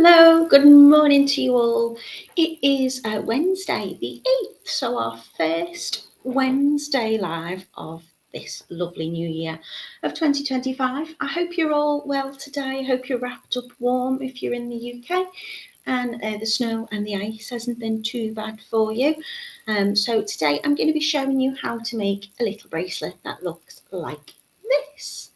Hello, good morning to you all. It is Wednesday the 8th, so our first Wednesday live of this lovely new year of 2025. I hope you're all well today. I hope you're wrapped up warm if you're in the UK and the snow and the ice hasn't been too bad for you. So today I'm going to be showing you how to make a little bracelet that looks like this.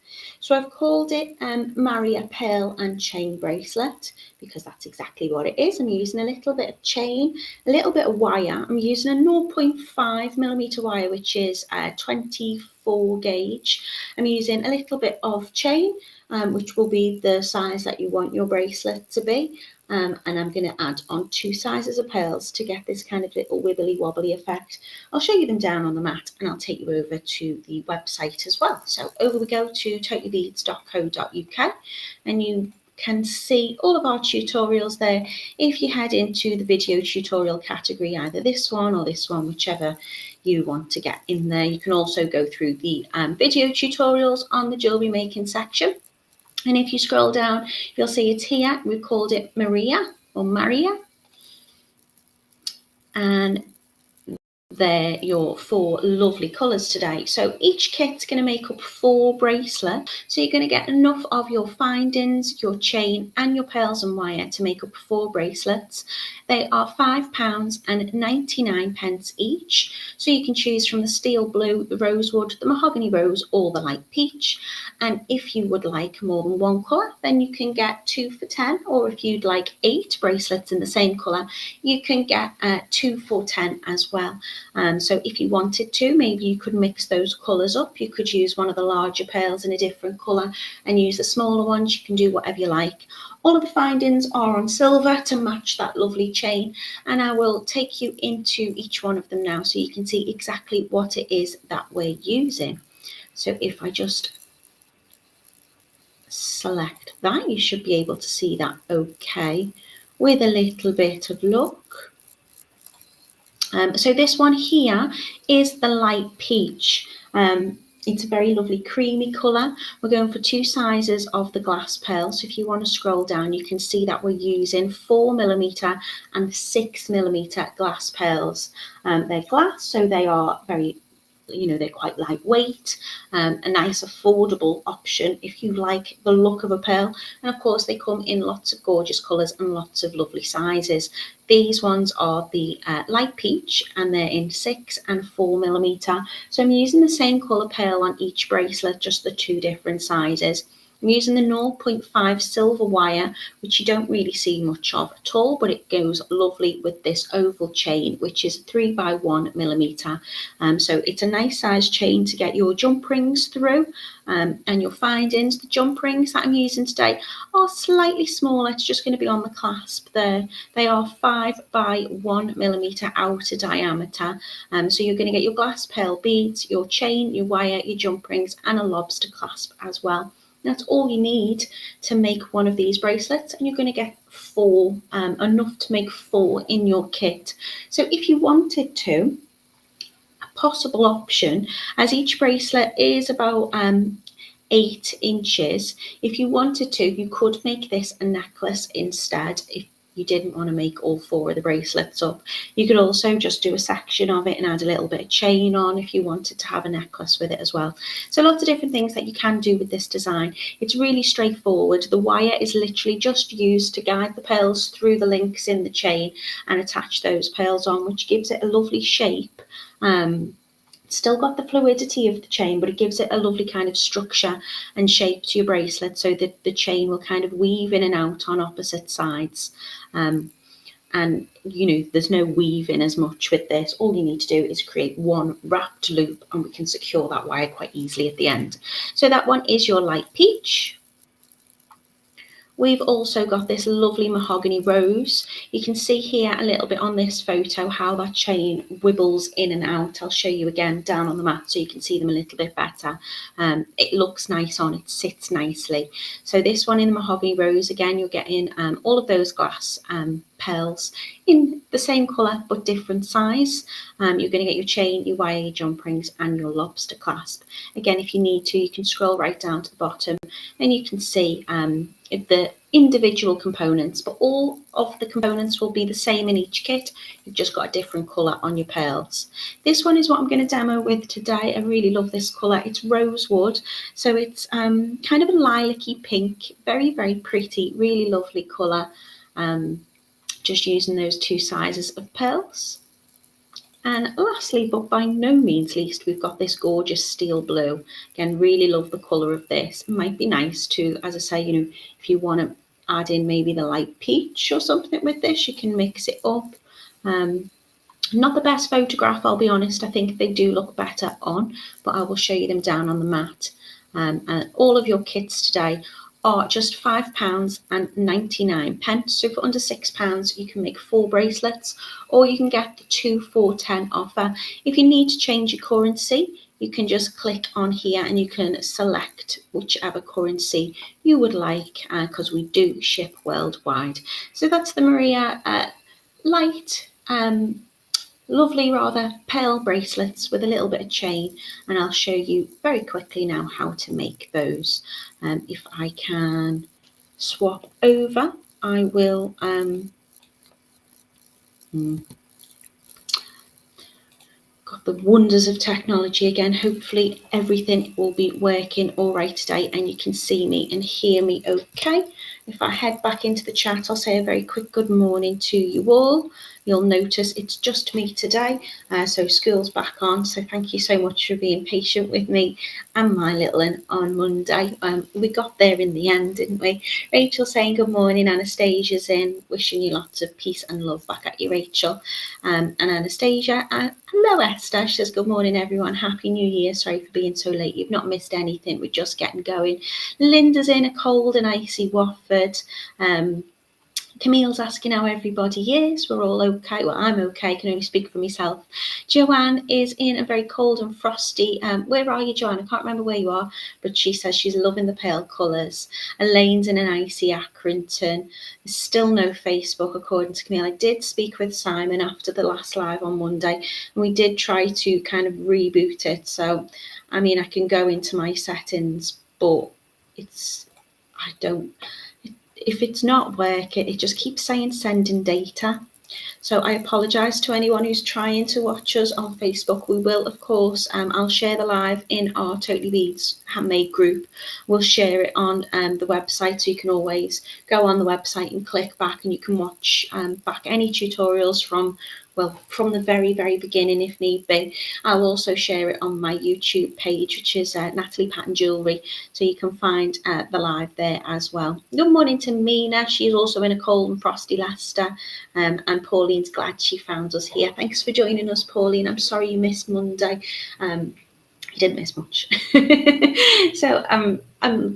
So I've called it Marry a Pearl and Chain Bracelet because that's exactly what it is. I'm using a little bit of chain, a little bit of wire. I'm using a 0.5mm wire, which is 24 gauge. I'm using a little bit of chain, which will be the size that you want your bracelet to be. And I'm going to add on 2 sizes of pearls to get this kind of little wibbly wobbly effect. I'll show you them down on the mat and I'll take you over to the website as well. So over we go to totallybeads.co.uk and you can see all of our tutorials there. If you head into the video tutorial category, either this one or this one, whichever you want to get in there. You can also go through the video tutorials on the jewellery making section. And if you scroll down, you'll see it's here. We've called it Maria or Maria. And they're your 4 lovely colours today. So each kit's going to make up 4 bracelets. So you're going to get enough of your findings, your chain and your pearls and wire to make up 4 bracelets. They are £5.99 each. So you can choose from the steel blue, the rosewood, the mahogany rose or the light peach. And if you would like more than 1 colour, then you can get 2 for £10. Or if you'd like 8 bracelets in the same colour, you can get 2 for £10 as well. So if you wanted to, maybe you could mix those colours up. You could use one of the larger pearls in a different colour and use the smaller ones. You can do whatever you like. All of the findings are on silver to match that lovely chain. And I will take you into each one of them now so you can see exactly what it is that we're using. So if I just select that, you should be able to see that okay with a little bit of luck. So this one here is the light peach. It's a very lovely creamy colour. We're going for 2 sizes of the glass pearl. So if you want to scroll down, you can see that we're using 4mm and 6mm glass pearls. They're glass, so they are very, they're quite lightweight, a nice affordable option if you like the look of a pearl. And of course they come in lots of gorgeous colours and lots of lovely sizes. These ones are the light peach and they're in 6 and 4mm. So I'm using the same colour pearl on each bracelet, just the 2 different sizes. I'm using the 0.5 silver wire, which you don't really see much of at all, but it goes lovely with this oval chain, which is 3x1mm. So it's a nice size chain to get your jump rings through, and your findings. The jump rings that I'm using today are slightly smaller. It's just going to be on the clasp there. They are 5x1mm outer diameter. So you're going to get your glass pearl beads, your chain, your wire, your jump rings, and a lobster clasp as well. That's all you need to make one of these bracelets, and you're going to get 4, enough to make 4 in your kit. So if you wanted to, a possible option, as each bracelet is about 8 inches, if you wanted to, you could make this a necklace instead. If you didn't want to make all 4 of the bracelets up, you could also just do a section of it and add a little bit of chain on if you wanted to have a necklace with it as well. So lots of different things that you can do with this design. It's really straightforward. The wire is literally just used to guide the pearls through the links in the chain and attach those pearls on, which gives it a lovely shape. It's still got the fluidity of the chain, but it gives it a lovely kind of structure and shape to your bracelet so that the chain will kind of weave in and out on opposite sides. And there's no weaving as much with this. All you need to do is create one wrapped loop and we can secure that wire quite easily at the end. So that one is your light peach. We've also got this lovely mahogany rose. You can see here a little bit on this photo how that chain wibbles in and out. I'll show you again down on the mat so you can see them a little bit better. It looks nice on, it sits nicely. So this one in the mahogany rose, again, you're getting all of those glass pearls in the same colour but different size. You're going to get your chain, your wire, your jump rings and your lobster clasp. Again, if you need to, you can scroll right down to the bottom and you can see individual components, but all of the components will be the same in each kit. You've just got a different colour on your pearls. This one is what I'm going to demo with today. I really love this colour. It's rosewood, so it's kind of a lilac-y pink, very, very pretty, really lovely colour. Just using those two sizes of pearls. And lastly, but by no means least, we've got this gorgeous steel blue. Again, really love the colour of this. It might be nice to, as I say, if you want to add in maybe the light peach or something with this, you can mix it up. Not the best photograph, I'll be honest. I think they do look better on, but I will show you them down on the mat. And all of your kits today are just £5.99. So for under £6, you can make 4 bracelets, or you can get the 2 for £10 offer. If you need to change your currency, you can just click on here and you can select whichever currency you would like, because we do ship worldwide. So that's the Maria light, lovely, rather pale bracelets with a little bit of chain, and I'll show you very quickly now how to make those. If I can swap over, I will got the wonders of technology again. Hopefully everything will be working all right today and you can see me and hear me okay. If I head back into the chat, I'll say a very quick good morning to you all. You'll notice it's just me today, so school's back on, so thank you so much for being patient with me and my little one on Monday. We got there in the end, didn't we? Rachel saying good morning, Anastasia's in, wishing you lots of peace and love back at you, Rachel. And Anastasia, hello Esther, she says good morning everyone, happy new year, sorry for being so late, you've not missed anything, we're just getting going. Linda's in, a cold and icy Watford. Camille's asking how everybody is. We're all okay. Well, I'm okay. I can only speak for myself. Joanne is in a very cold and frosty. Where are you, Joanne? I can't remember where you are, but she says she's loving the pale colours. Elaine's in an icy Accrington. There's still no Facebook, according to Camille. I did speak with Simon after the last live on Monday, and we did try to kind of reboot it. So, I mean, I can go into my settings, but if it's not working, it just keeps saying sending data. So I apologise to anyone who's trying to watch us on Facebook. We will, of course, I'll share the live in our Totally Beads Handmade group. We'll share it on the website, so you can always go on the website and click back and you can watch back any tutorials from the very, very beginning if need be. I'll also share it on my YouTube page, which is Natalie Patton Jewellery, so you can find the live there as well. Good morning to Mina. She's also in a cold and frosty Leicester, and Pauline's glad she found us here. Thanks for joining us, Pauline. I'm sorry you missed Monday. You didn't miss much. So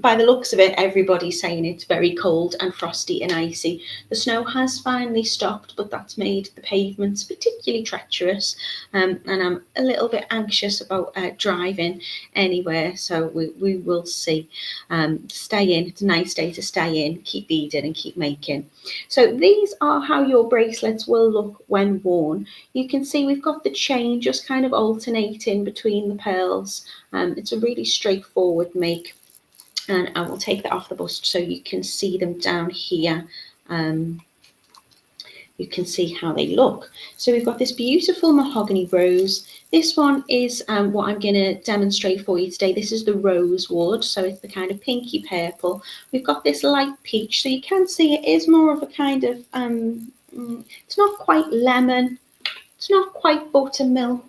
by the looks of it, everybody's saying it's very cold and frosty and icy. The snow has finally stopped, but that's made the pavements particularly treacherous, and I'm a little bit anxious about driving anywhere, so we will see. Stay in. It's a nice day to stay in, keep beading and keep making. So these are how your bracelets will look when worn. You can see we've got the chain just kind of alternating between the pearls. It's a really straightforward make, and I will take that off the bust so you can see them down here. You can see how they look. So we've got this beautiful mahogany rose. This one is what I'm going to demonstrate for you today. This is the rosewood, so it's the kind of pinky purple. We've got this light peach, so you can see it is more of a kind of, it's not quite lemon, it's not quite buttermilk.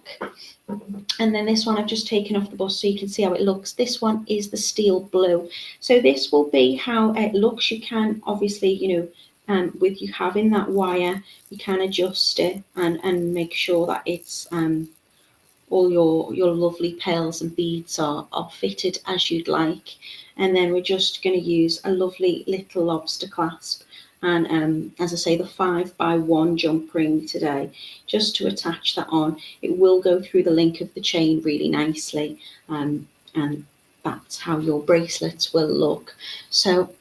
And then this one I've just taken off the bust so you can see how it looks. This one is the steel blue. So this will be how it looks. You can obviously, with you having that wire, you can adjust it and make sure that it's all your lovely pearls and beads are fitted as you'd like. And then we're just going to use a lovely little lobster clasp. And as I say, the 5x1 jump ring today, just to attach that on. It will go through the link of the chain really nicely, and that's how your bracelets will look. So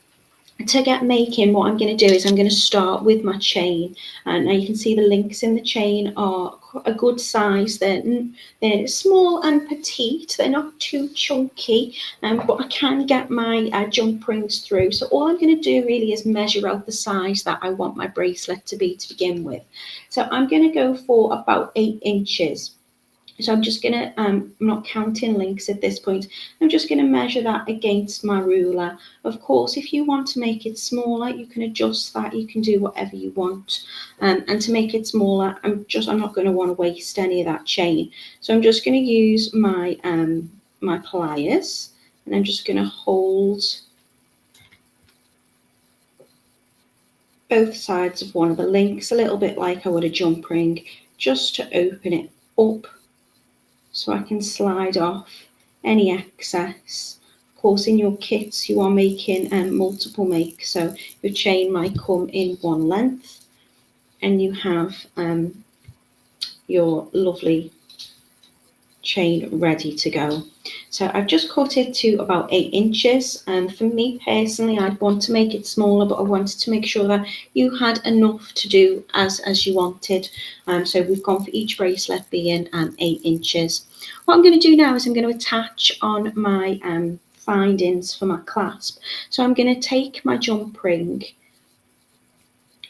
to get making, what I'm going to do is I'm going to start with my chain. And now you can see the links in the chain are a good size. They're small and petite. They're not too chunky, but I can get my jump rings through. So all I'm going to do really is measure out the size that I want my bracelet to be to begin with. So I'm going to go for about 8 inches. So I'm just going to, I'm not counting links at this point. I'm just going to measure that against my ruler. Of course, if you want to make it smaller, you can adjust that. You can do whatever you want. And to make it smaller, I'm not going to want to waste any of that chain. So I'm just going to use my, my pliers, and I'm just going to hold both sides of one of the links, a little bit like I would a jump ring, just to open it up, so I can slide off any excess. Of course, in your kits, you are making multiple makes, so your chain might come in one length, and you have your lovely chain ready to go. So I've just cut it to about 8 inches. For me personally, I'd want to make it smaller, but I wanted to make sure that you had enough to do as you wanted. So we've gone for each bracelet being 8 inches. What I'm going to do now is I'm going to attach on my findings for my clasp. So I'm going to take my jump ring,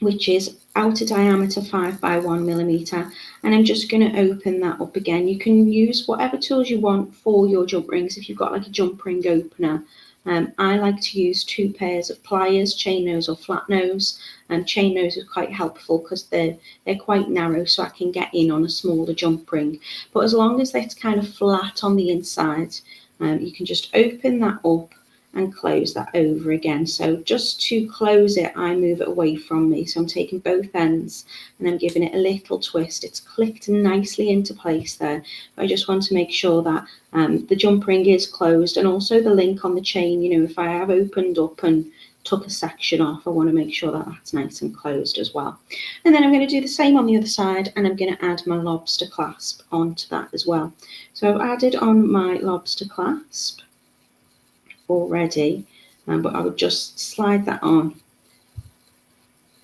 which is outer diameter 5 by 1 millimeter, and I'm just going to open that up again. You can use whatever tools you want for your jump rings. If you've got like a jump ring opener, I like to use 2 pairs of pliers, chain nose or flat nose. And chain nose is quite helpful because they're quite narrow, so I can get in on a smaller jump ring. But as long as that's kind of flat on the inside, you can just open that up and close that over again. So just to close it, I move it away from me. So I'm taking both ends and I'm giving it a little twist. It's clicked nicely into place there. But I just want to make sure that the jump ring is closed, and also the link on the chain. You know, if I have opened up and took a section off, I want to make sure that that's nice and closed as well. And then I'm going to do the same on the other side, and I'm going to add my lobster clasp onto that as well. So I've added on my lobster clasp already, but I would just slide that on,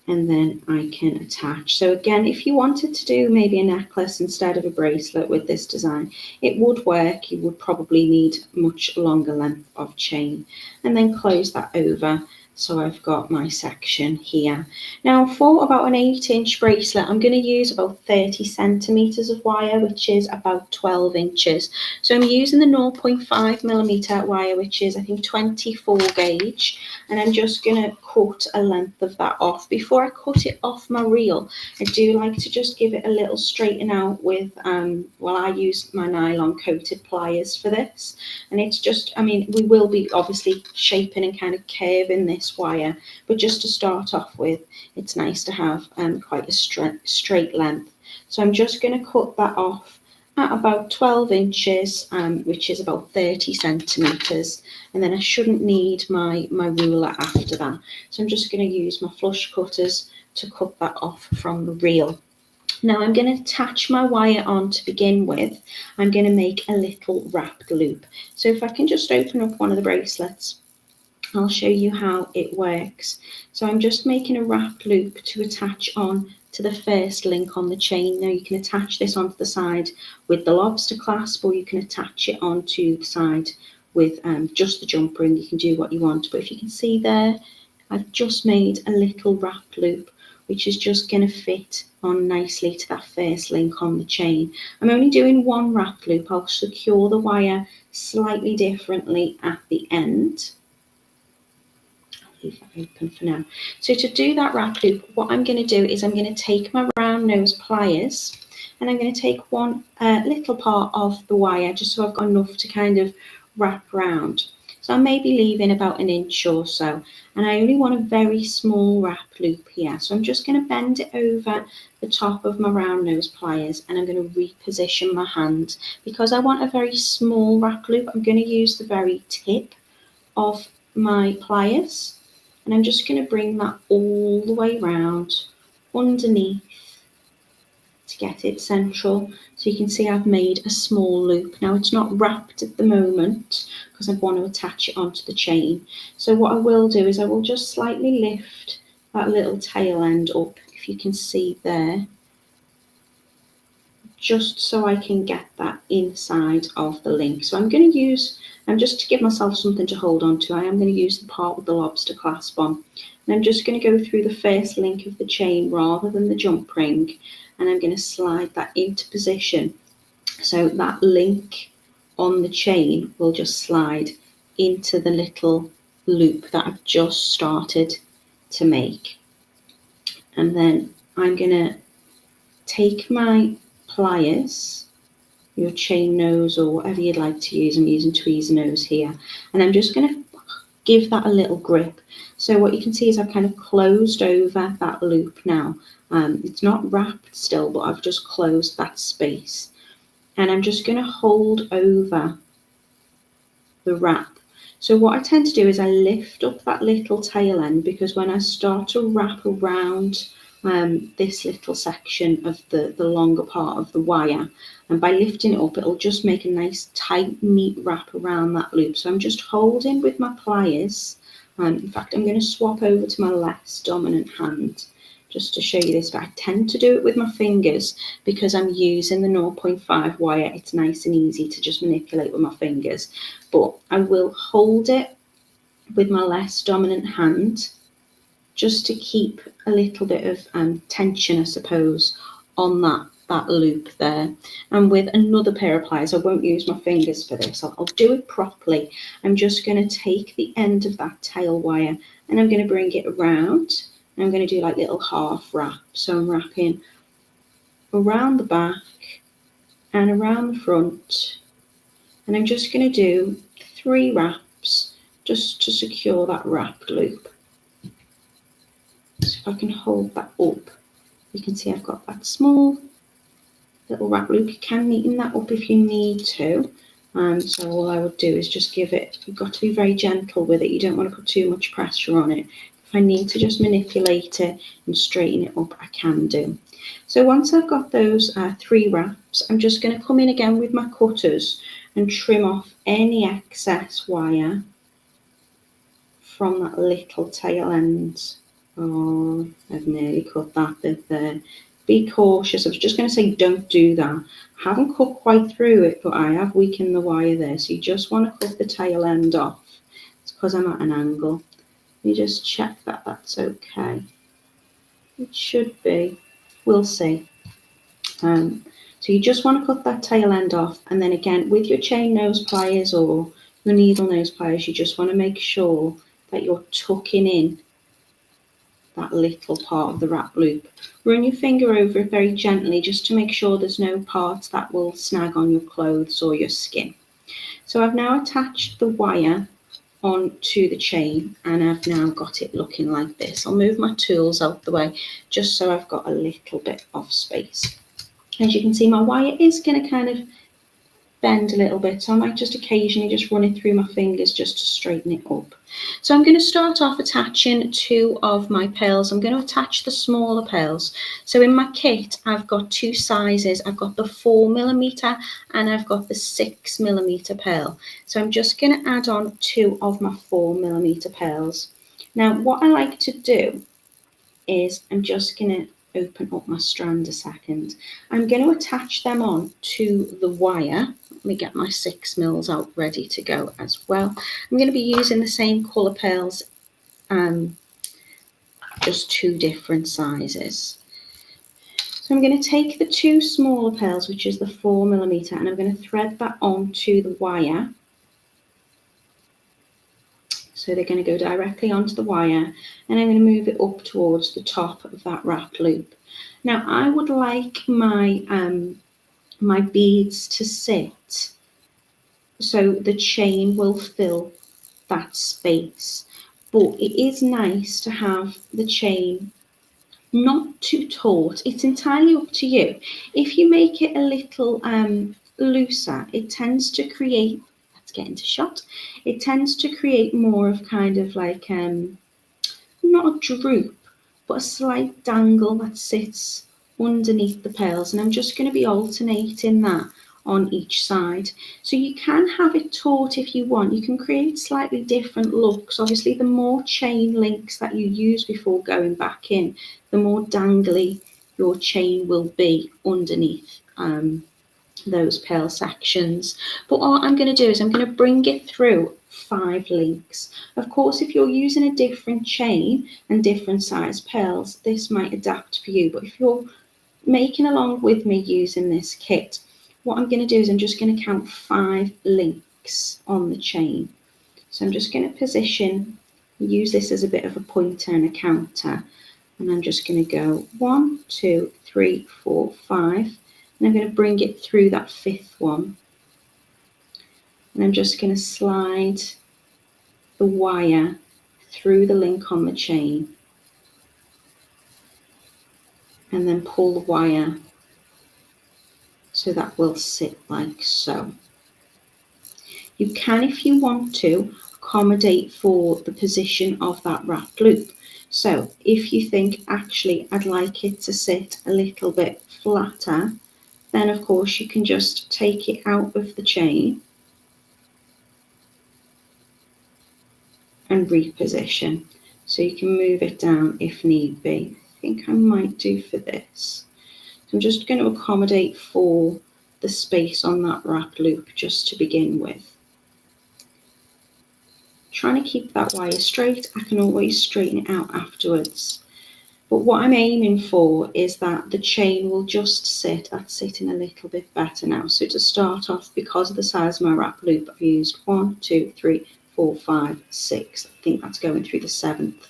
and then I can attach. So again, if you wanted to do maybe a necklace instead of a bracelet with this design, it would work. You would probably need much longer length of chain, and then close that over. So I've got my section here. Now for about an 8-inch bracelet, I'm going to use about 30 centimeters of wire, which is about 12 inches. So I'm using the 0.5 millimeter wire, which is I think 24 gauge, and I'm just going to cut a length of that off. Before I cut it off my reel, I do like to just give it a little straighten out with, well, I use my nylon coated pliers for this. And it's just, I mean, we will be obviously shaping and kind of curving this wire, but just to start off with, it's nice to have quite a straight length. So I'm just going to cut that off at about 12 inches, which is about 30 centimeters, and then I shouldn't need my ruler after that. So I'm just going to use my flush cutters to cut that off from the reel. Now I'm going to attach my wire on to begin with. I'm going to make a little wrapped loop. So if I can just open up one of the bracelets, I'll show you how it works. So I'm just making a wrapped loop to attach on to the first link on the chain. Now you can attach this onto the side with the lobster clasp, or you can attach it onto the side with just the jump ring. You can do what you want, but if you can see there, I've just made a little wrapped loop, which is just going to fit on nicely to that first link on the chain. I'm only doing one wrap loop. I'll secure the wire slightly differently at the end. Leave that open for now. So to do that wrap loop, what I'm going to do is I'm going to take my round nose pliers, and I'm going to take one little part of the wire, just so I've got enough to kind of wrap round. So I'm maybe leaving about 1 inch or so, and I only want a very small wrap loop here. So I'm just going to bend it over the top of my round nose pliers, and I'm going to reposition my hand. Because I want a very small wrap loop, I'm going to use the very tip of my pliers, and I'm just going to bring that all the way round underneath to get it central. So you can see I've made a small loop. Now it's not wrapped at the moment because I want to attach it onto the chain. So what I will do is I will just slightly lift that little tail end up, if you can see there, just so I can get that inside of the link. So I'm going to use, and just to give myself something to hold on to, I am going to use the part with the lobster clasp on. And I'm just going to go through the first link of the chain rather than the jump ring, and I'm going to slide that into position. So that link on the chain will just slide into the little loop that I've just started to make. And then I'm going to take my pliers, your chain nose or whatever you'd like to use. I'm using Tweezernose here, and I'm just going to give that a little grip. So what you can see is I've kind of closed over that loop now. It's not wrapped still, but I've just closed that space, and I'm just going to hold over the wrap. So what I tend to do is I lift up that little tail end, because when I start to wrap around this little section of the longer part of the wire, and by lifting it up, it'll just make a nice tight, neat wrap around that loop. So I'm just holding with my pliers. In fact, I'm going to swap over to my less dominant hand just to show you this, but I tend to do it with my fingers because I'm using the 0.5 wire. It's nice and easy to just manipulate with my fingers, but I will hold it with my less dominant hand just to keep a little bit of tension, I suppose, on that loop there. And with another pair of pliers, I won't use my fingers for this, I'll do it properly. I'm just going to take the end of that tail wire and I'm going to bring it around. I'm going to do like little half wrap. So I'm wrapping around the back and around the front, and I'm just going to do 3 wraps just to secure that wrapped loop. So if I can hold that up, you can see I've got that small little wrap loop. You can neaten that up if you need to. So all I would do is just give it, you've got to be very gentle with it. You don't want to put too much pressure on it. If I need to just manipulate it and straighten it up, I can do. So once I've got those 3 wraps, I'm just going to come in again with my cutters and trim off any excess wire from that little tail end. Oh, I've nearly cut that bit there. Be cautious. I was just going to say don't do that. I haven't cut quite through it, but I have weakened the wire there. So you just want to cut the tail end off. It's because I'm at an angle. You just check that that's okay. It should be. We'll see. So you just want to cut that tail end off, and then again with your chain nose pliers or your needle nose pliers, you just want to make sure that you're tucking in that little part of the wrap loop. Run your finger over it very gently just to make sure there's no parts that will snag on your clothes or your skin. So I've now attached the wire onto the chain and I've now got it looking like this. I'll move my tools out the way just so I've got a little bit of space. As you can see, my wire is going to kind of bend a little bit, so I might just occasionally just run it through my fingers just to straighten it up. So I'm going to start off attaching 2 of my pearls. I'm going to attach the smaller pearls. So in my kit I've got 2 sizes. I've got the 4mm and I've got the 6mm pearl. So I'm just going to add on 2 of my 4mm pearls. Now what I like to do is I'm just going to open up my strand a second. I'm going to attach them on to the wire. Let me get my 6mm out ready to go as well. I'm going to be using the same colour pearls, just 2 different sizes. So I'm going to take the 2 smaller pearls, which is the 4mm, and I'm going to thread that onto the wire. So they're going to go directly onto the wire, and I'm going to move it up towards the top of that wrap loop. Now I would like my my beads to sit so the chain will fill that space, but it is nice to have the chain not too taut. It's entirely up to you. If you make it a little looser, it tends to create, let's get into shot, it tends to create more of kind of like not a droop, but a slight dangle that sits underneath the pearls, and I'm just going to be alternating that on each side. So you can have it taut if you want. You can create slightly different looks. Obviously, the more chain links that you use before going back in, the more dangly your chain will be underneath those pearl sections. But what I'm going to do is I'm going to bring it through 5 links. Of course, if you're using a different chain and different size pearls, this might adapt for you. But if you're making along with me using this kit, what I'm going to do is I'm just going to count 5 links on the chain. So I'm just going to position, use this as a bit of a pointer and a counter, and I'm just going to go 1, 2, 3, 4, 5, and I'm going to bring it through that 5th one, and I'm just going to slide the wire through the link on the chain, and then pull the wire so that will sit like so. You can, if you want to, accommodate for the position of that wrap loop. So if you think, actually, I'd like it to sit a little bit flatter, then of course you can just take it out of the chain and reposition. So you can move it down if need be. I think I might do for this. So I'm just going to accommodate for the space on that wrap loop just to begin with. Trying to keep that wire straight. I can always straighten it out afterwards. But what I'm aiming for is that the chain will just sit. That's sitting a little bit better now. So to start off, because of the size of my wrap loop, I've used 1, 2, 3, 4, 5, 6. I think that's going through the 7th.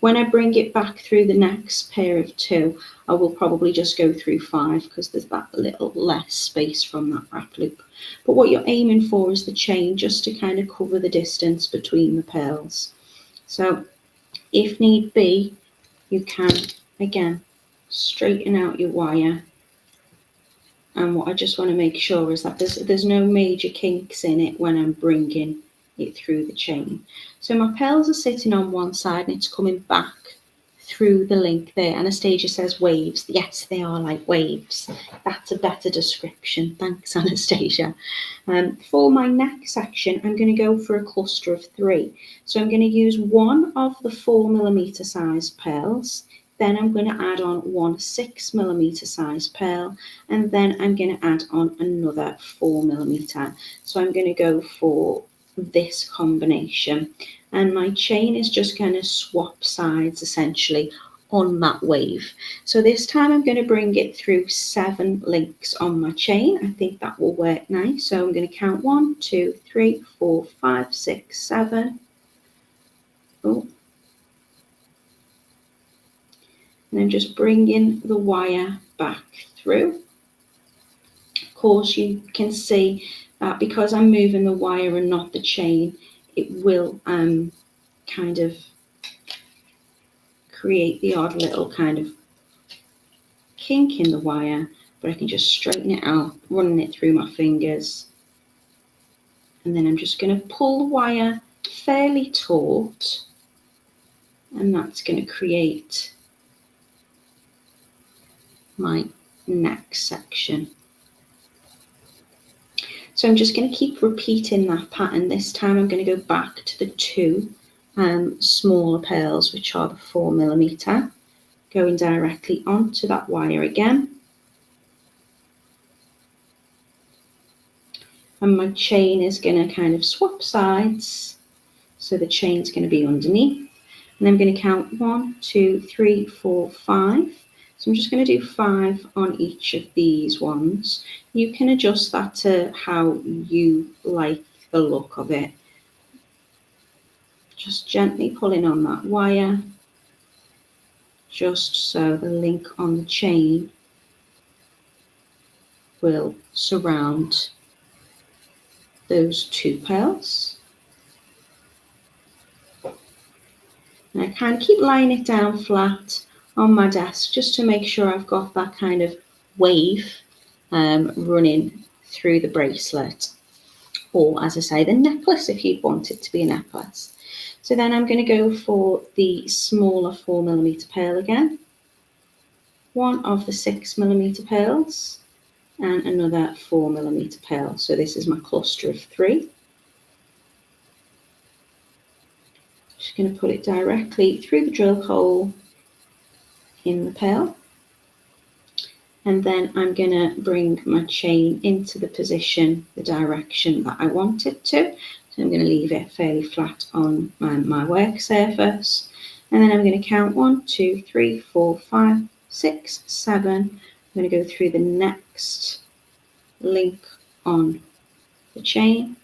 When I bring it back through the next pair of 2, I will probably just go through 5 because there's that little less space from that wrap loop. But what you're aiming for is the chain just to kind of cover the distance between the pearls. So if need be, you can, again, straighten out your wire. And what I just want to make sure is that there's no major kinks in it when I'm bringing it through the chain. So my pearls are sitting on one side and it's coming back through the link there. Anastasia says waves. Yes, they are like waves. That's a better description. Thanks, Anastasia. For my neck section, I'm going to go for a cluster of 3. So I'm going to use one of the 4mm size pearls. Then I'm going to add on one 6mm size pearl, and then I'm going to add on another 4mm. So I'm going to go for this combination, and my chain is just going to swap sides essentially on that wave. So this time I'm going to bring it through 7 links on my chain. I think that will work nice. So I'm going to count 1, 2, 3, 4, 5, 6, 7. Oh. And I'm just bringing the wire back through. Of course, you can see that because I'm moving the wire and not the chain, it will kind of create the odd little kind of kink in the wire, but I can just straighten it out, running it through my fingers. And then I'm just going to pull the wire fairly taut, and that's going to create my neck section. So I'm just going to keep repeating that pattern. This time I'm going to go back to the 2 smaller pearls, which are the 4mm, going directly onto that wire again. And my chain is going to kind of swap sides. So the chain's going to be underneath. And I'm going to count 1, 2, 3, 4, 5. So I'm just going to do 5 on each of these ones. You can adjust that to how you like the look of it. Just gently pulling on that wire, just so the link on the chain will surround those 2 pearls. And I kind of keep laying it down flat on my desk just to make sure I've got that kind of wave running through the bracelet, or as I say, the necklace if you'd want it to be a necklace. So then I'm going to go for the smaller 4mm pearl again. one of the 6mm pearls and another 4mm pearl. So this is my cluster of 3. Just going to put it directly through the drill hole in the pearl. And then I'm going to bring my chain into the position, the direction that I want it to. So I'm going to leave it fairly flat on my work surface. And then I'm going to count 1, 2, 3, 4, 5, 6, 7. I'm going to go through the next link on the chain.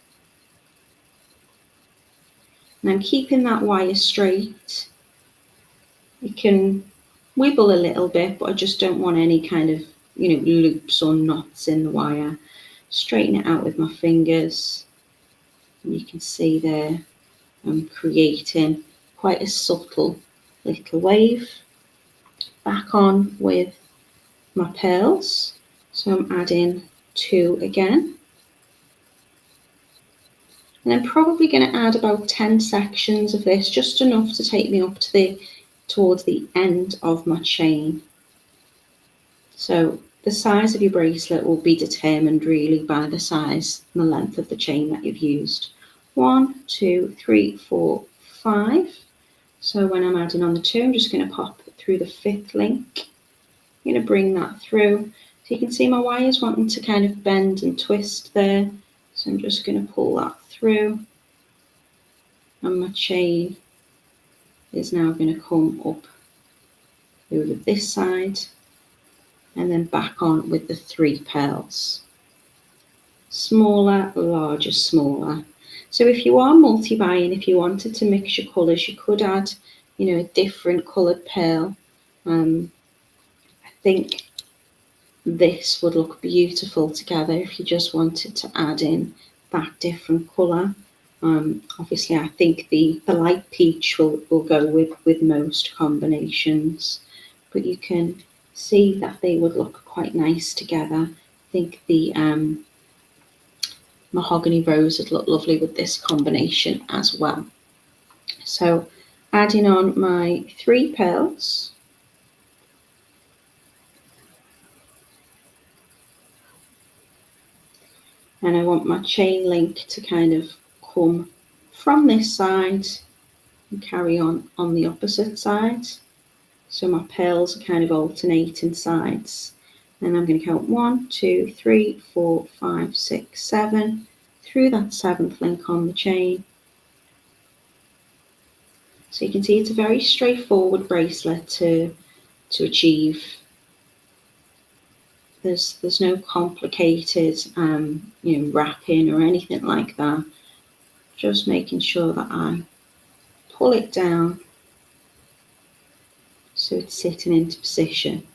And I'm keeping that wire straight. You can wibble a little bit, but I just don't want any kind of, loops or knots in the wire. Straighten it out with my fingers. And you can see there I'm creating quite a subtle little wave. Back on with my pearls. So I'm adding 2 again. And I'm probably going to add about 10 sections of this, just enough to take me up to towards the end of my chain. So the size of your bracelet will be determined really by the size and the length of the chain that you've used. 1, 2, 3, 4, 5. So when I'm adding on the 2, I'm just going to pop through the 5th link. I'm going to bring that through. So you can see my wire's wanting to kind of bend and twist there. So I'm just going to pull that through. And my chain is now going to come up over this side and then back on with the 3 pearls. Smaller, larger, smaller. So if you are multi-buying, if you wanted to mix your colours, you could add, a different coloured pearl. I think this would look beautiful together if you just wanted to add in that different colour. Obviously, I think the light peach will go with most combinations, but you can see that they would look quite nice together. I think the mahogany rose would look lovely with this combination as well. So adding on my 3 pearls. And I want my chain link to kind of come from this side and carry on the opposite side. So my pearls are kind of alternating sides. And I'm going to count 1, 2, 3, 4, 5, 6, 7 through that 7th link on the chain. So you can see it's a very straightforward bracelet to achieve. There's no complicated wrapping or anything like that. Just making sure that I pull it down so it's sitting into position.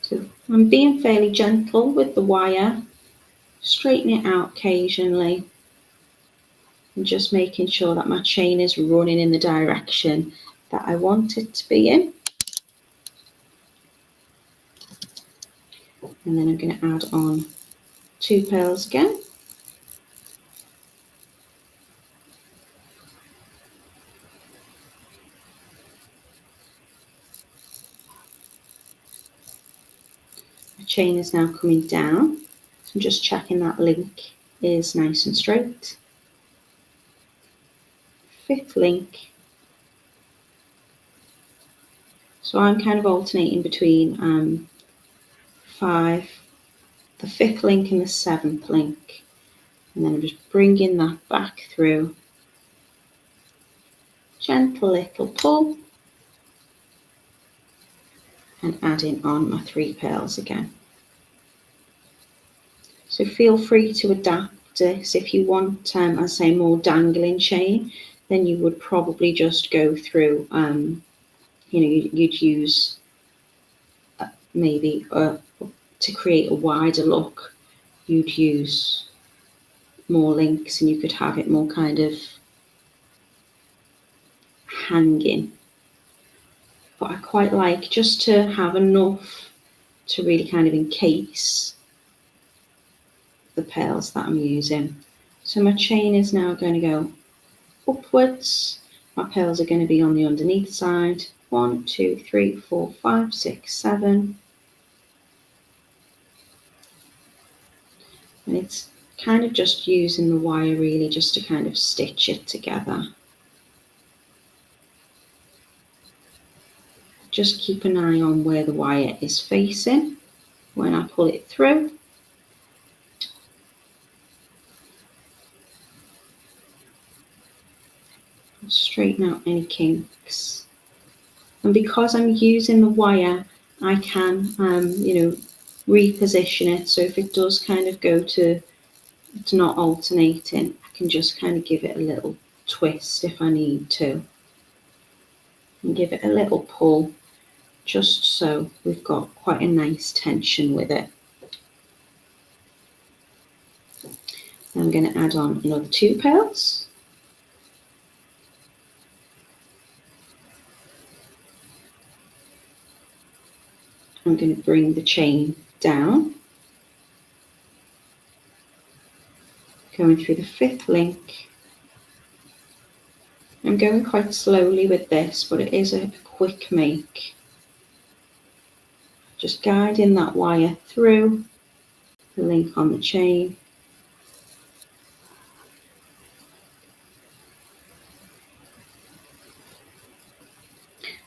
So I'm being fairly gentle with the wire, straightening it out occasionally, and just making sure that my chain is running in the direction that I want it to be in. And then I'm going to add on 2 pearls again. My chain is now coming down. So I'm just checking that link is nice and straight. 5th link. So I'm kind of alternating between the 5th link and the 7th link. And then I'm just bringing that back through. Gentle little pull. And adding on my 3 pearls again. So feel free to adapt this. If you want, as I say, more dangling chain, then you would probably just go through, you'd use maybe to create a wider look, you'd use more links and you could have it more kind of hanging. But I quite like just to have enough to really kind of encase the pearls that I'm using. So my chain is now going to go upwards My pearls are going to be on the underneath side. 1, 2, 3, 4, 5, 6, 7. And it's kind of just using the wire really just to kind of stitch it together. Just keep an eye on where the wire is facing when I pull it through. I'll straighten out any kinks. And because I'm using the wire, I can, reposition it. So if it does kind of go to it's not alternating, I can just kind of give it a little twist if I need to. And give it a little pull, just so we've got quite a nice tension with it. I'm going to add on another 2 pearls. I'm going to bring the chain down, going through the 5th link. I'm going quite slowly with this, but it is a quick make. Just guiding that wire through the link on the chain.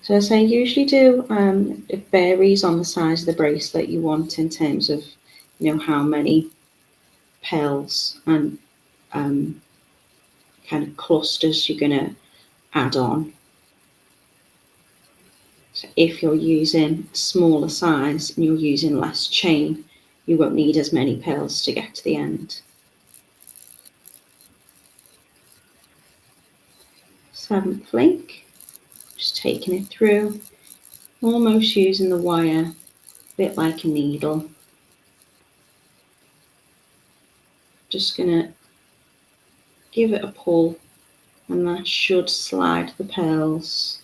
So as I usually do, it varies on the size of the bracelet you want in terms of, how many pearls and kind of clusters you're going to add on. So if you're using a smaller size and you're using less chain, you won't need as many pearls to get to the end. 7th link, just taking it through, almost using the wire a bit like a needle. Just going to give it a pull, and that should slide the pearls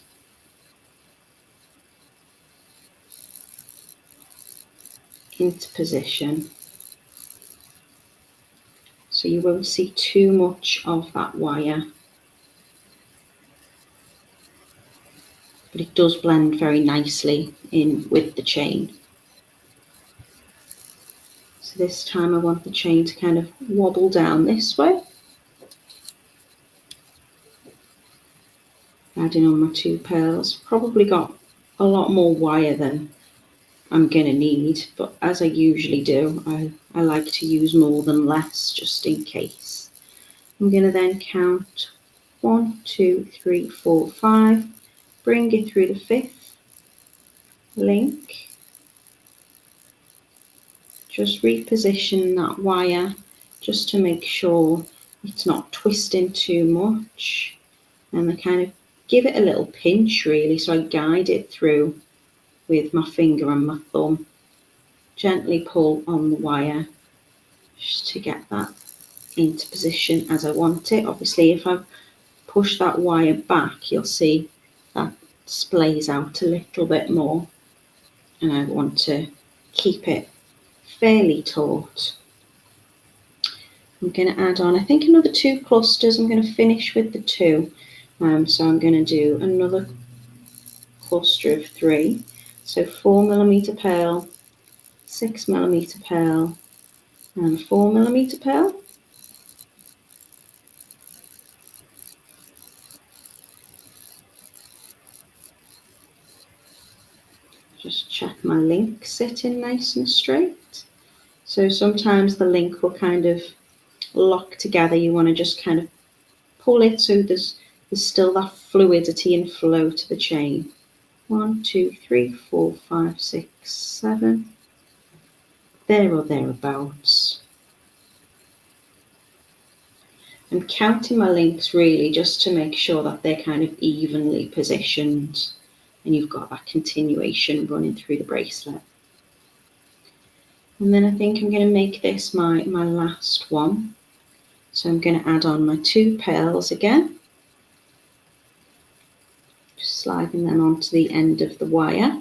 into position. So you won't see too much of that wire, but it does blend very nicely in with the chain. So this time I want the chain to kind of wobble down this way. Adding on my 2 pearls. Probably got a lot more wire than I'm going to need, but as I usually do, I like to use more than less just in case. I'm going to then count 1, 2, 3, 4, 5, bring it through the 5th link, just reposition that wire just to make sure it's not twisting too much, and I kind of give it a little pinch really, so I guide it through with my finger and my thumb. Gently pull on the wire just to get that into position as I want it. Obviously if I push that wire back, you'll see that splays out a little bit more, and I want to keep it fairly taut. I'm going to add on, I think, another 2 clusters. I'm going to finish with the 2. So I'm going to do another cluster of 3. So 4mm pearl, 6mm pearl, and 4mm pearl. Just check my link sitting nice and straight. So sometimes the link will kind of lock together. You want to just kind of pull it so there's still that fluidity and flow to the chain. 1, 2, 3, 4, 5, 6, 7. There or thereabouts. I'm counting my links really just to make sure that they're kind of evenly positioned and you've got that continuation running through the bracelet. And then I think I'm going to make this my last one. So I'm going to add on my 2 pearls again. Just sliding them onto the end of the wire.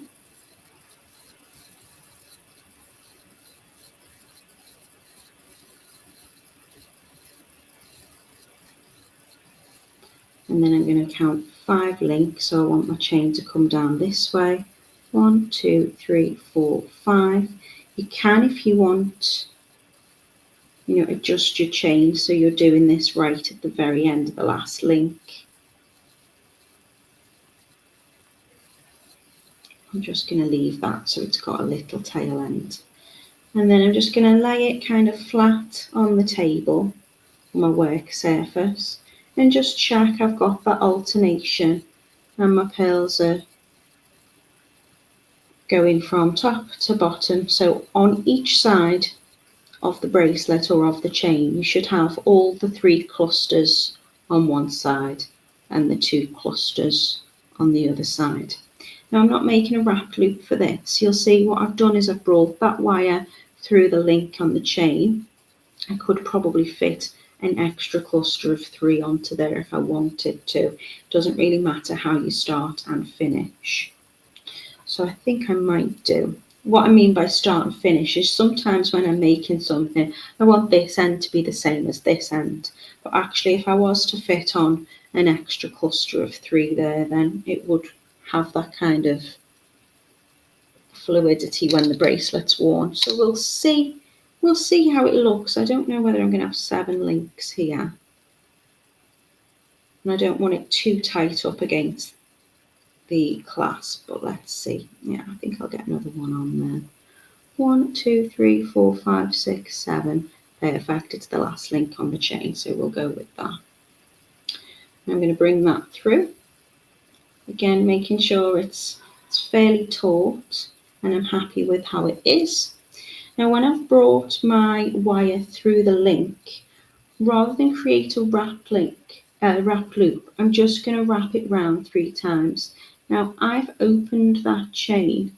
And then I'm going to count 5 links, so I want my chain to come down this way. 1, 2, 3, 4, 5. You can, if you want, adjust your chain so you're doing this right at the very end of the last link. I'm just going to leave that so it's got a little tail end. And then I'm just going to lay it kind of flat on the table, on my work surface, and just check I've got that alternation and my pearls are going from top to bottom. So on each side of the bracelet or of the chain, you should have all the 3 clusters on one side and the 2 clusters on the other side. Now I'm not making a wrap loop for this. You'll see what I've done is I've brought that wire through the link on the chain. I could probably fit an extra cluster of 3 onto there if I wanted to. It doesn't really matter how you start and finish. So I think I might do. What I mean by start and finish is sometimes when I'm making something, I want this end to be the same as this end. But actually, if I was to fit on an extra cluster of 3 there, then it would have that kind of fluidity when the bracelet's worn. So we'll see how it looks. I don't know whether I'm going to have 7 links here. And I don't want it too tight up against the clasp, but let's see. Yeah, I think I'll get another one on there. 1, 2, 3, 4, 5, 6, 7. Perfect. It's the last link on the chain, so we'll go with that. I'm going to bring that through. Again, making sure it's fairly taut, and I'm happy with how it is. Now, when I've brought my wire through the link, rather than create a wrap loop, I'm just going to wrap it round 3 times. Now, I've opened that chain,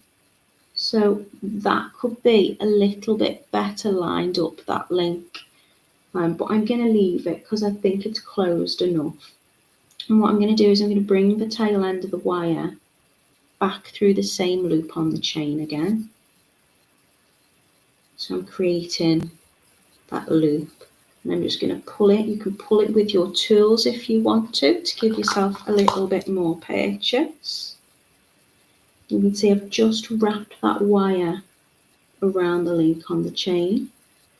so that could be a little bit better lined up, that link. But I'm going to leave it because I think it's closed enough. And what I'm going to do is I'm going to bring the tail end of the wire back through the same loop on the chain again. So I'm creating that loop. And I'm just going to pull it. You can pull it with your tools if you want to give yourself a little bit more purchase. You can see I've just wrapped that wire around the link on the chain.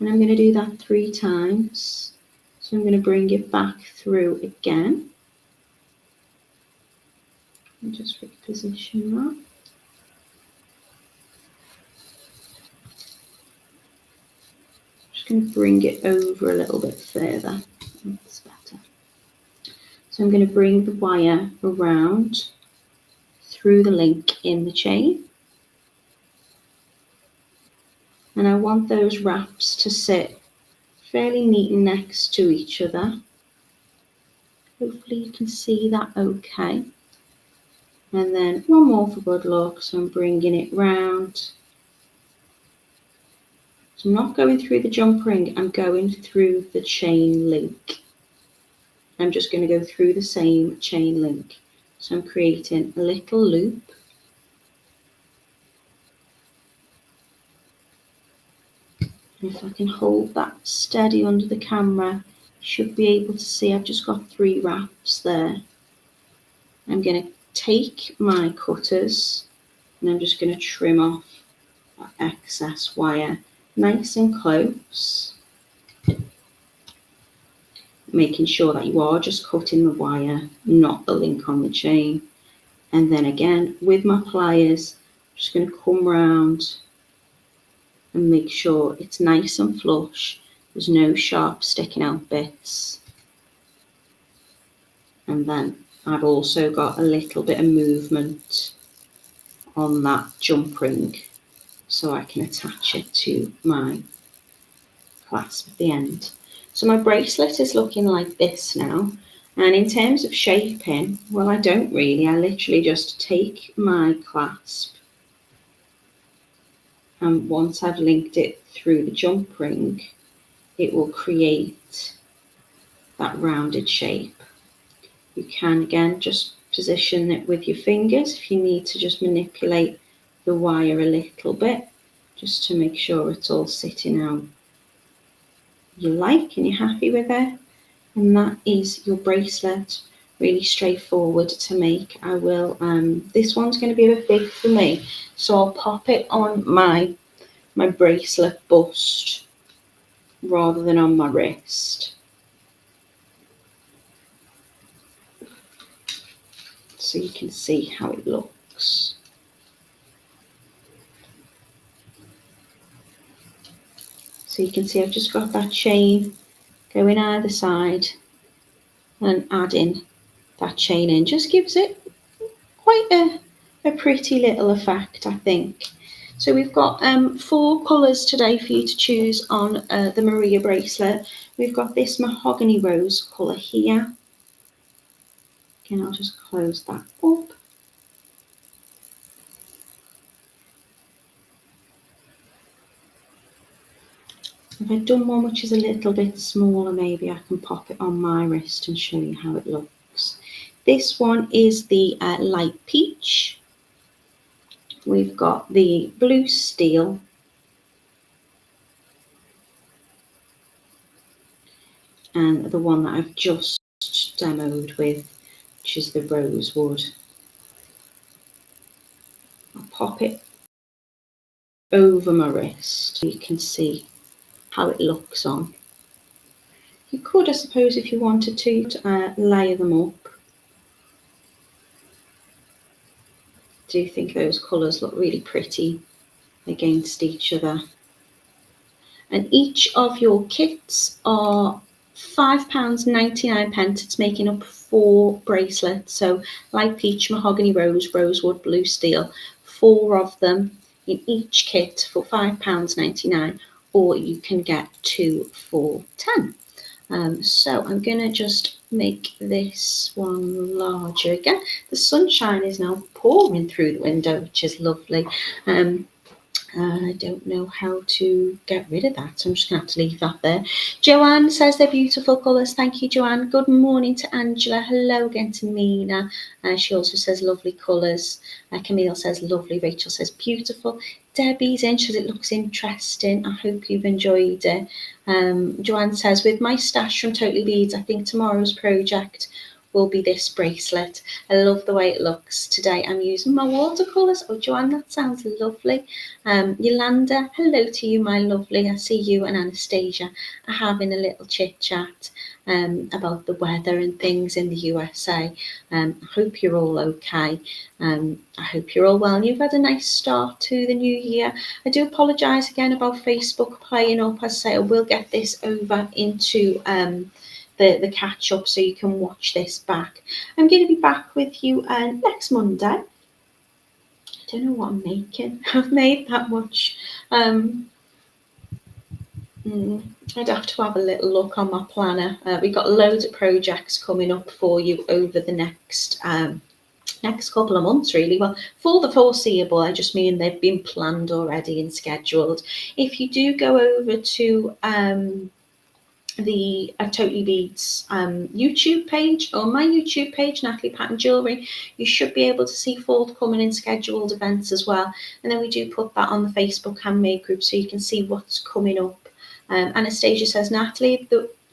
And I'm going to do that 3 times. So I'm going to bring it back through again. And just reposition that. Just going to bring it over a little bit further. That's better. So I'm going to bring the wire around through the link in the chain. And I want those wraps to sit fairly neat next to each other. Hopefully you can see that okay. And then one more for good luck, so I'm bringing it round. So I'm not going through the jump ring, I'm going through the chain link. I'm just going to go through the same chain link. So I'm creating a little loop. And if I can hold that steady under the camera, you should be able to see I've just got 3 wraps there. I'm going to take my cutters and I'm just going to trim off that excess wire nice and close, making sure that you are just cutting the wire, not the link on the chain. And then again with my pliers, I'm just going to come round and make sure it's nice and flush. There's no sharp sticking out bits. And then I've also got a little bit of movement on that jump ring so I can attach it to my clasp at the end. So my bracelet is looking like this now. And in terms of shaping, well, I don't really. I literally just take my clasp, and once I've linked it through the jump ring, it will create that rounded shape. You can again just position it with your fingers if you need to just manipulate the wire a little bit, just to make sure it's all sitting out you like and you're happy with it. And that is your bracelet really straightforward to make. I will, this one's going to be a bit big for me, so I'll pop it on my bracelet bust rather than on my wrist. So you can see how it looks. So you can see I've just got that chain going either side and adding that chain in. Just gives it quite a pretty little effect, I think. So we've got 4 colours today for you to choose on the Maria bracelet. We've got this mahogany rose colour here. Again, I'll just close that up. If I'd done one which is a little bit smaller, maybe I can pop it on my wrist and show you how it looks. This one is the light peach. We've got the blue steel. And the one that I've just demoed with, which is the rosewood. I'll pop it over my wrist so you can see how it looks on. You could, I suppose, if you wanted to, layer them up. I do think those colours look really pretty against each other. And each of your kits are £5.99. It's making up 4 bracelets. So light peach, mahogany rose, rosewood, blue steel. 4 of them in each kit for £5.99, or you can get 2 for £10. So I'm going to just make this one larger again. The sunshine is now pouring through the window, which is lovely. I don't know how to get rid of that, so I'm just going to have to leave that there. Joanne says they're beautiful colours. Thank you, Joanne. Good morning to Angela. Hello again to Mina. She also says lovely colours. Camille says lovely. Rachel says beautiful. Debbie's in. She says it looks interesting. I hope you've enjoyed it. Joanne says, with my stash from Totally Beads, I think tomorrow's project will be this bracelet. I love the way it looks. Today I'm using my watercolours. Oh, Joanne, that sounds lovely. Yolanda, hello to you, my lovely. I see you and Anastasia are having a little chit chat about the weather and things in the USA. I hope you're all okay. I hope you're all well and you've had a nice start to the new year. I do apologise again about Facebook playing up. As I say, I will get this over into the catch up so you can watch this back. I'm going to be back with you next Monday. I don't know what I'm making. I've made that much. I'd have to have a little look on my planner. We've got loads of projects coming up for you over the next couple of months, really. Well, for the foreseeable, I just mean they've been planned already and scheduled. If you do go over to the Totally Beads YouTube page, or my YouTube page, Natalie Pattern Jewellery, you should be able to see forthcoming and scheduled events as well. And then we do put that on the Facebook handmade group so you can see what's coming up. Anastasia says, Natalie,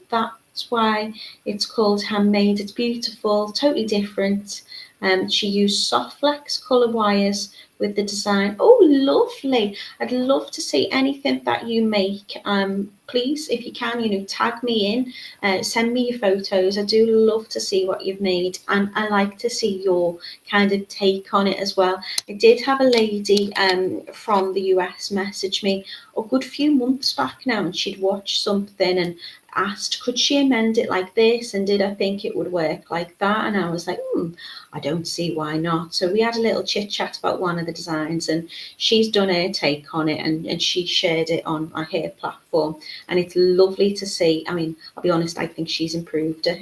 that's why it's called handmade. It's beautiful, totally different. She used soft flex colour wires with the design. Oh, lovely. I'd love to see anything that you make. Please, if you can, tag me in, send me your photos. I do love to see what you've made, and I like to see your kind of take on it as well. I did have a lady from the US message me a good few months back now, and she'd watched something and asked, could she amend it like this, and did I think it would work like that? And I was like, I don't see why not. So we had a little chit chat about one of the designs, and she's done her take on it, and she shared it on her platform, and it's lovely to see. I mean, I'll be honest, I think she's improved it.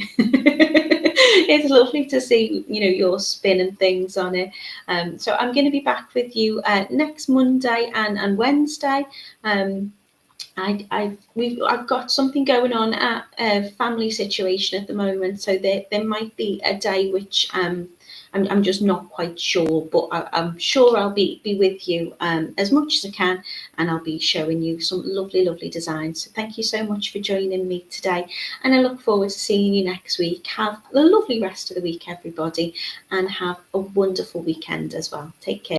It's lovely to see, your spin and things on it. So I'm going to be back with you next Monday and Wednesday. I've got something going on at a family situation at the moment, so there might be a day which I'm just not quite sure, but I'm sure I'll be with you as much as I can, and I'll be showing you some lovely, lovely designs. So thank you so much for joining me today, and I look forward to seeing you next week. Have a lovely rest of the week, everybody, and have a wonderful weekend as well. Take care.